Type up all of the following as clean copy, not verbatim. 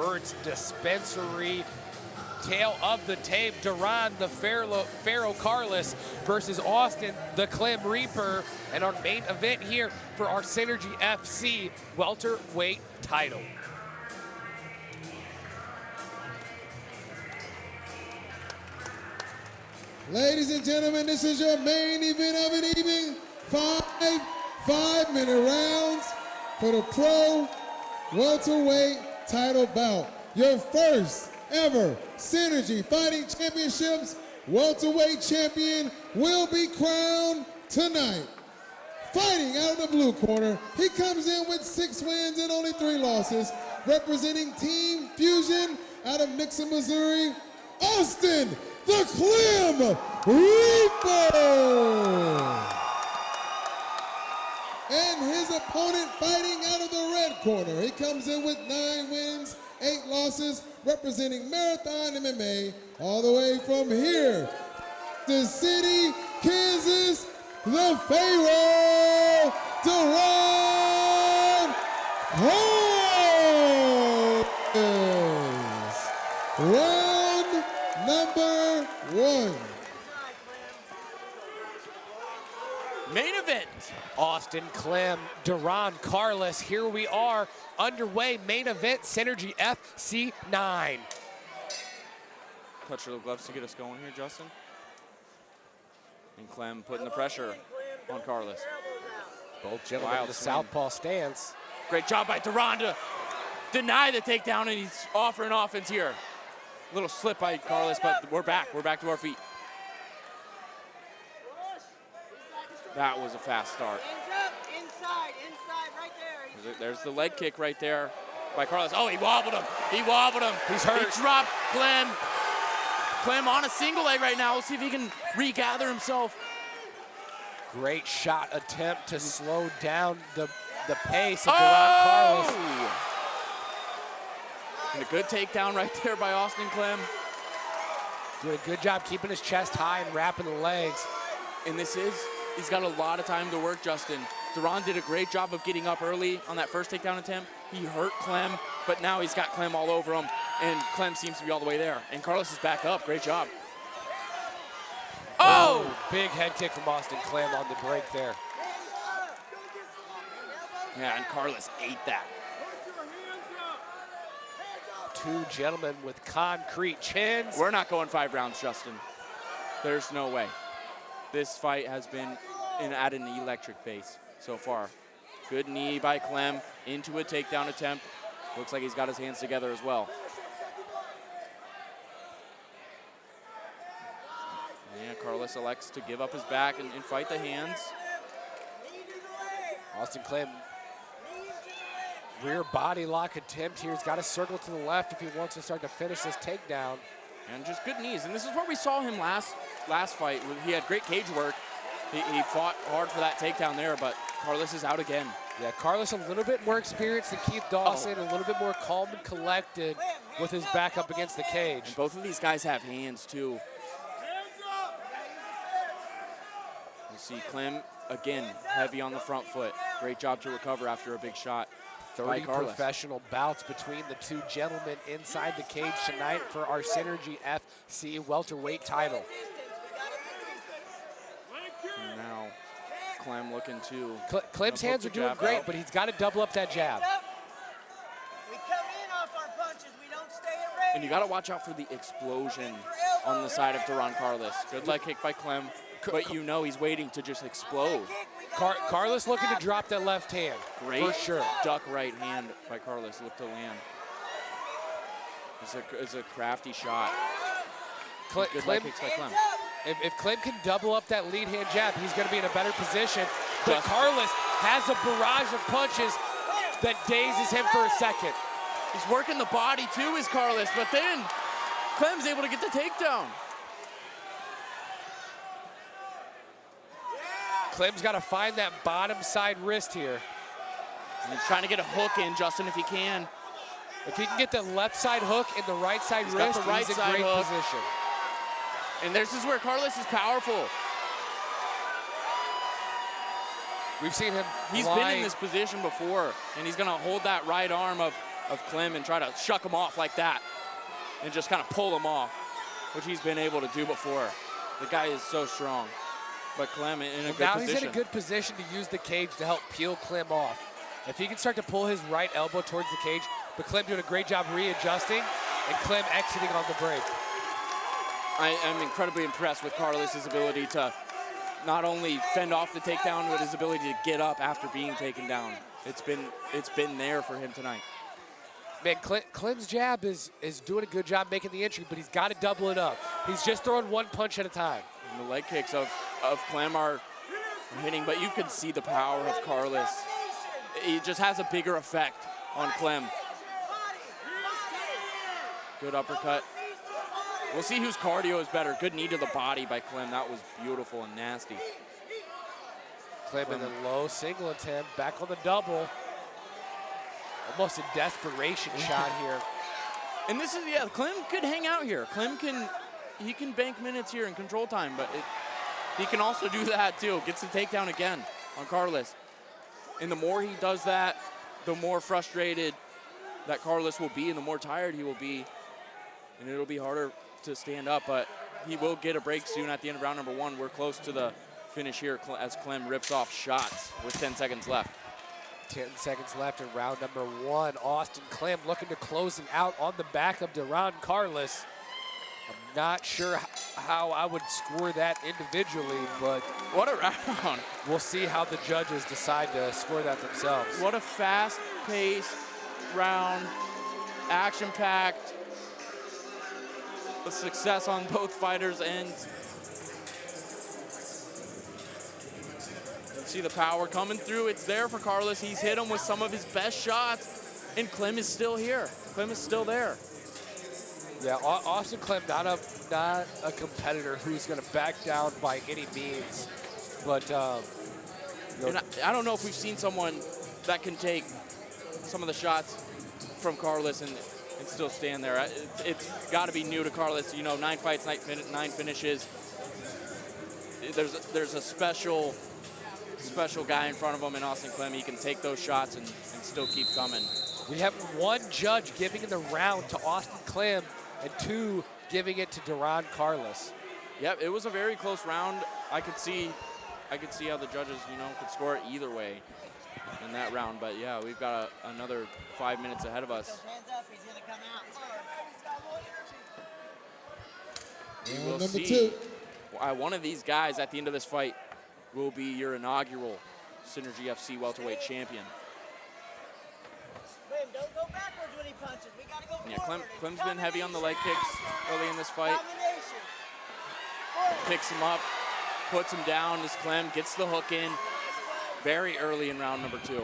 Bird's Dispensary. Tail of the tape, Deron the Pharaoh Carlis versus Austin the Clem Reaper, and our main event here for our Synergy FC welterweight title. Ladies and gentlemen, this is your main event of an evening. Five-minute rounds for the pro welterweight title bout. Your first ever Synergy Fighting Championships welterweight champion will be crowned tonight. Fighting out of the blue corner, he comes in with 6 wins and only 3 losses, representing Team Fusion out of Nixon, Missouri, Austin the Clem Reaper. And his opponent fighting out of the red corner, he comes in with 9 wins, 8 losses, representing Marathon MMA, all the way from here, the city, Kansas, the Pharaoh, Deron Carlis. Round number 1. Main event, Austin Clem, Deron Carlis. Here we are, underway, main event, Synergy FC 9. Touch your gloves to get us going here, Justin. And Clem putting the pressure on Carlis. Both gentlemen in the southpaw stance. Great job by Deron to deny the takedown, and he's offering offense here. Little slip by Carlis, but we're back. We're back to our feet. That was a fast start. Inside, right there. There's the leg kick right there by Carlis. Oh, he wobbled him. He wobbled him. He's hurt. He dropped Clem. Clem on a single leg right now. We'll see if he can regather himself. Great shot attempt to slow down the pace of Deron Carlis. And a good takedown right there by Austin Clem. Doing a good job keeping his chest high and wrapping the legs. And he's got a lot of time to work, Justin. Deron did a great job of getting up early on that first takedown attempt. He hurt Clem, but now he's got Clem all over him, and Clem seems to be all the way there. And Carlis is back up. Great job. Oh! Big head kick from Austin Clem on the break there. Yeah, and Carlis ate that. 2 gentlemen with concrete chins. We're not going 5 rounds, Justin. There's no way. This fight has been at an electric pace so far. Good knee by Clem into a takedown attempt. Looks like he's got his hands together as well. Yeah, Carlis elects to give up his back and fight the hands. Austin Clem, rear body lock attempt here. He's got to circle to the left if he wants to start to finish this takedown. And just good knees. And this is where we saw him last fight. He had great cage work. He fought hard for that takedown there, but Carlis is out again. Yeah, Carlis a little bit more experienced than Keith Dawson, a little bit more calm and collected with his back up against the cage. And both of these guys have hands too. You see Clem, again, heavy on the front foot. Great job to recover after a big shot. 30 professional bouts between the 2 gentlemen inside the cage tonight for our Synergy FC welterweight title. And now Clem looking to... Clem's hands are doing great, but he's got to double up that jab. We come in off our punches. We don't stay at And you got to watch out for the explosion on the side of Deron Carlis. Good leg kick by Clem, but you know he's waiting to just explode. Carlis looking to drop that left hand. Great for sure. Duck right hand by Carlis. Look to land. It's a crafty shot. Good leg kicks by Clem. If Clem can double up that lead hand jab, he's going to be in a better position. But Carlis has a barrage of punches that dazes him for a second. He's working the body too, is Carlis, but then Clem's able to get the takedown. Clem's got to find that bottom side wrist here. And he's trying to get a hook in, Justin, if he can. If he can get the left side hook and the right side wrist, he's in great position. And this is where Carlis is powerful. We've seen him He's been in this position before, and he's going to hold that right arm of of Clem and try to shuck him off like that and just kind of pull him off, which he's been able to do before. The guy is so strong. But Clem in a good now position. He's in a good position to use the cage to help peel Clem off. If he can start to pull his right elbow towards the cage, but Clem doing a great job readjusting and Clem exiting on the break. I am incredibly impressed with Carlis' ability to not only fend off the takedown, but his ability to get up after being taken down. It's been there for him tonight. Man, Clem's jab is doing a good job making the entry, but he's got to double it up. He's just throwing one punch at a time. And the leg kicks of Clem are hitting, but you can see the power of Carlis. He just has a bigger effect on Clem. Good uppercut. We'll see whose cardio is better. Good knee to the body by Clem. That was beautiful and nasty. Clem in the low single attempt, back on the double. Almost a desperation shot here. And this is, yeah, Clem could hang out here. Clem can bank minutes here in control time, but he can also do that too. Gets the takedown again on Carlis. And the more he does that, the more frustrated that Carlis will be and the more tired he will be. And it'll be harder to stand up, but he will get a break soon at the end of round number 1. We're close to the finish here as Clem rips off shots with 10 seconds left. 10 seconds left in round number 1. Austin Clem looking to close him out on the back of Deron Carlis. I'm not sure how I would score that individually, but what a round. We'll see how the judges decide to score that themselves. What a fast-paced round, action-packed. The success on both fighters' ends. You see the power coming through. It's there for Carlis. He's hit him with some of his best shots, and Clem is still here. Clem is still there. Yeah, Austin Clem, not a competitor who's going to back down by any means. But and I don't know if we've seen someone that can take some of the shots from Carlis and still stand there. It's got to be new to Carlis. You know, 9 fights, 9 finishes. There's a special guy in front of him in Austin Clem. He can take those shots and still keep coming. We have one judge giving the round to Austin Clem and 2 giving it to Deron Carlis. Yep, it was a very close round. I could see how the judges, could score it either way in that round. But yeah, we've got another 5 minutes ahead of us. Hands up, he's gonna come out. We will number see. 2. One of these guys at the end of this fight will be your inaugural Synergy FC welterweight champion. Clem, don't go backwards when he punches. We gotta go forward. Clem's been heavy on the leg kicks early in this fight. Picks him up, puts him down as Clem gets the hook in very early in round number 2.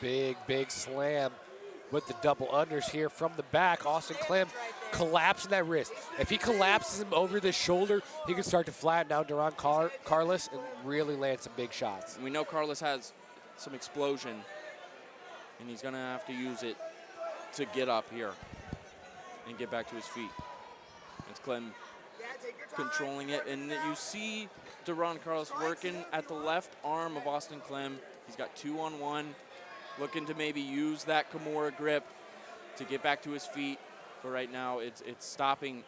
Big slam with the double unders here from the back. Austin Clem collapsing that wrist. If he collapses him over the shoulder, he can start to flatten out Deron Carlis and really land some big shots. We know Carlis has some explosion, and he's going to have to use it to get up here and get back to his feet. It's Clem controlling it, and you see Deron Carlis working at the left arm of Austin Clem. He's got 2-on-1, looking to maybe use that Kimura grip to get back to his feet. But right now, it's stopping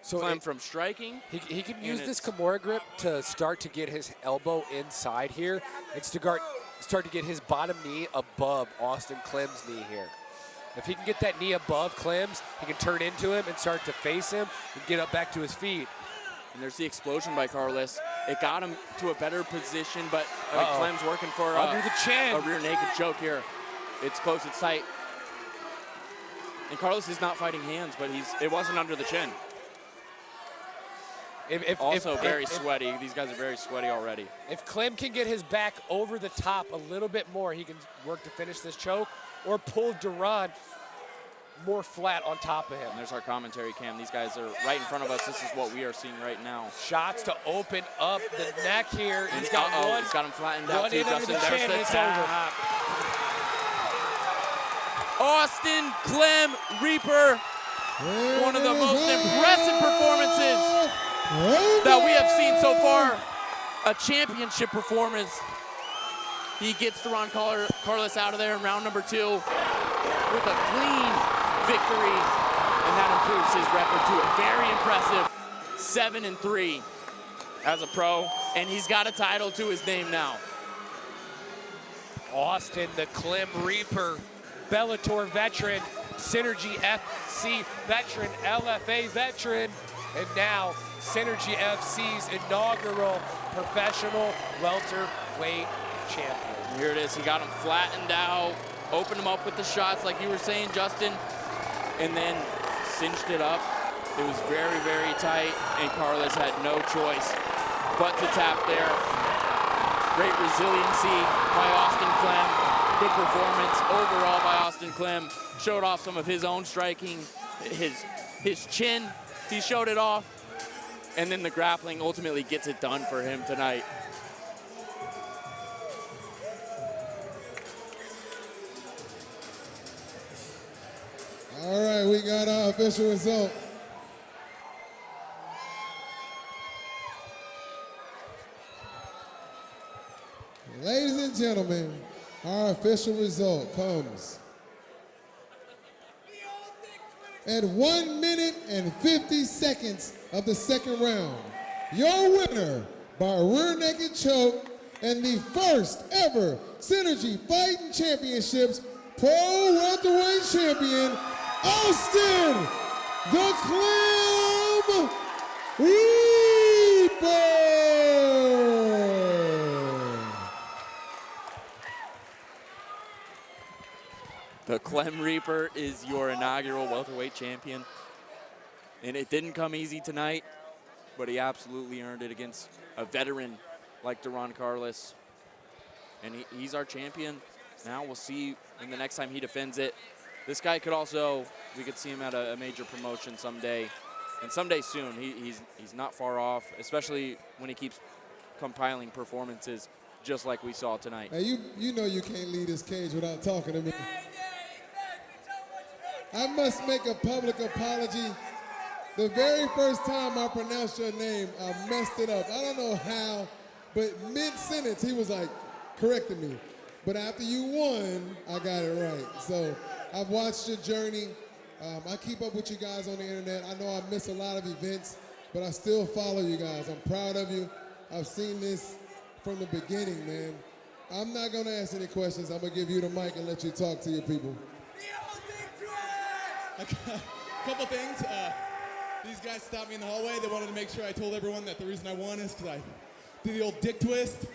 Clem from striking. He can use this Kimura grip to start to get his elbow inside here and start to get his bottom knee above Austin Clem's knee here. If he can get that knee above Clem's, he can turn into him and start to face him and get up back to his feet. And there's the explosion by Carlis. It got him to a better position, but Clem's working for under the chin. A rear naked choke here. It's close, it's tight. And Carlis is not fighting hands, but it wasn't under the chin. Very sweaty. These guys are very sweaty already. If Clem can get his back over the top a little bit more, he can work to finish this choke or pull Deron more flat on top of him. And there's our commentary cam. These guys are right in front of us. This is what we are seeing right now. Shots to open up the neck here. He's got him flattened out too, Justin. There's the tap. Austin Clem Reaper, one of the most impressive performances that we have seen so far. A championship performance. He gets Deron Carlis out of there in round number 2. with a clean victory, and that improves his record to a very impressive 7-3 as a pro, and he's got a title to his name now. Austin, the Clem Reaper, Bellator veteran, Synergy FC veteran, LFA veteran, and now Synergy FC's inaugural professional welterweight champion. Here it is, he got him flattened out, opened him up with the shots like you were saying, Justin, and then cinched it up. It was very, very tight, and Carlis had no choice but to tap there. Great resiliency by Austin Clem. Good performance overall by Austin Clem. Showed off some of his own striking, his chin, he showed it off. And then the grappling ultimately gets it done for him tonight. All right, we got our official result. Ladies and gentlemen, our official result comes at 1 minute and 50 seconds of the second round. Your winner by rear naked choke and the first ever Synergy Fighting Championships Pro Welterweight Champion, Austin the Clem Reaper. The Clem Reaper is your inaugural welterweight champion. And it didn't come easy tonight, but he absolutely earned it against a veteran like Deron Carlis. And he's our champion. Now we'll see when the next time he defends it. This guy could also, we could see him at a major promotion someday. And someday soon, he's not far off, especially when he keeps compiling performances just like we saw tonight. Hey, you know you can't leave this cage without talking to me. I must make a public apology. The very first time I pronounced your name, I messed it up. I don't know how, but mid-sentence, he was like correcting me. But after you won, I got it right. So I've watched your journey. I keep up with you guys on the internet. I know I miss a lot of events, but I still follow you guys. I'm proud of you. I've seen this from the beginning, man. I'm not gonna ask any questions. I'm gonna give you the mic and let you talk to your people. A couple things. These guys stopped me in the hallway. They wanted to make sure I told everyone that the reason I won is because I did the old dick twist.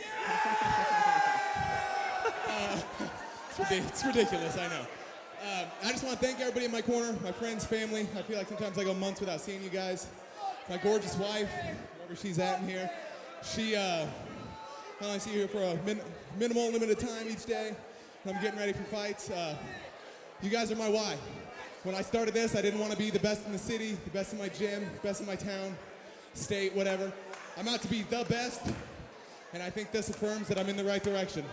It's ridiculous, I know. I just want to thank everybody in my corner, my friends, family. I feel like sometimes I go months without seeing you guys. My gorgeous wife, wherever she's at in here. She, I only see her for a minimal, limited time each day. I'm getting ready for fights. You guys are my why. When I started this, I didn't want to be the best in the city, the best in my gym, best in my town, state, whatever. I'm out to be the best, and I think this affirms that I'm in the right direction.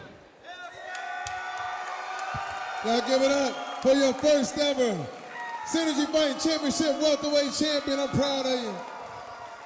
Now give it up for your first ever Synergy Fighting Championship welterweight champion. I'm proud of you.